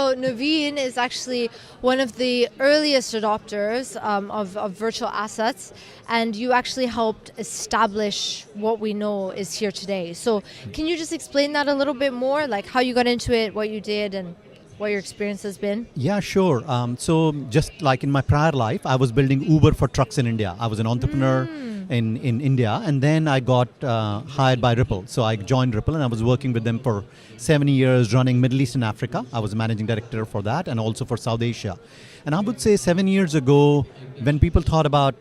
So Navin is actually one of the earliest adopters of virtual assets, and you actually helped establish what we know is here today. So can you just explain that a little bit more, like how you got into it, what you did, and what your experience has been? Yeah, sure. So just like in my prior life, I was building Uber for trucks in India. I was an entrepreneur in India, and then I got hired by Ripple. So I joined Ripple, and I was working with them for 7 years, running Middle East and Africa. I was managing director for that, and also for South Asia. And I would say 7 years ago, when people thought about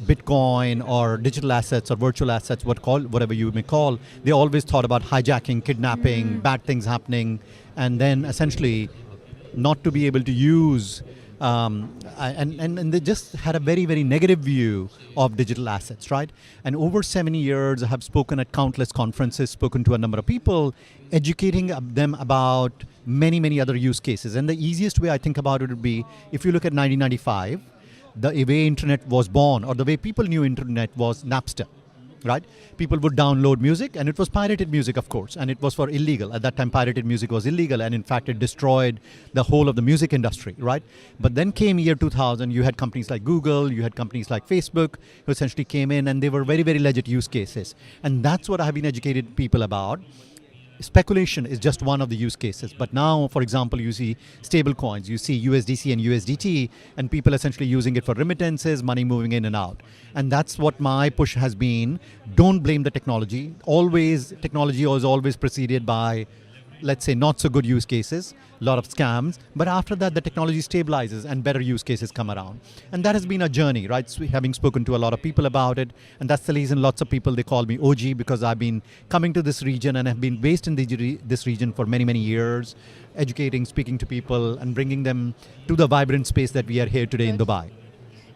Bitcoin or digital assets or virtual assets, whatever you may call, they always thought about hijacking, kidnapping, bad things happening, and then essentially not to be able to use, and they just had a very, very negative view of digital assets, right? And over 7 years, I have spoken at countless conferences, spoken to a number of people, educating them about many, many other use cases. And the easiest way I think about it would be, if you look at 1995, the way internet was born, or the way people knew internet, was Napster. Right? People would download music, and it was pirated music, of course, and it was for illegal. At that time, pirated music was illegal, and in fact, it destroyed the whole of the music industry, right? But then came year 2000, you had companies like Google, you had companies like Facebook, who essentially came in, and they were very, very legit use cases. And that's what I have been educated people about. Speculation is just one of the use cases. But now, for example, you see stable coins, you see USDC and USDT, and people essentially using it for remittances, money moving in and out. And that's what my push has been. Don't blame the technology. Technology was always preceded by, let's say, not so good use cases, a lot of scams. But after that, the technology stabilizes and better use cases come around. And that has been a journey, right? So having spoken to a lot of people about it. And that's the reason lots of people, they call me OG, because I've been coming to this region and have been based in this region for many, many years, educating, speaking to people, and bringing them to the vibrant space that we are here today in Dubai.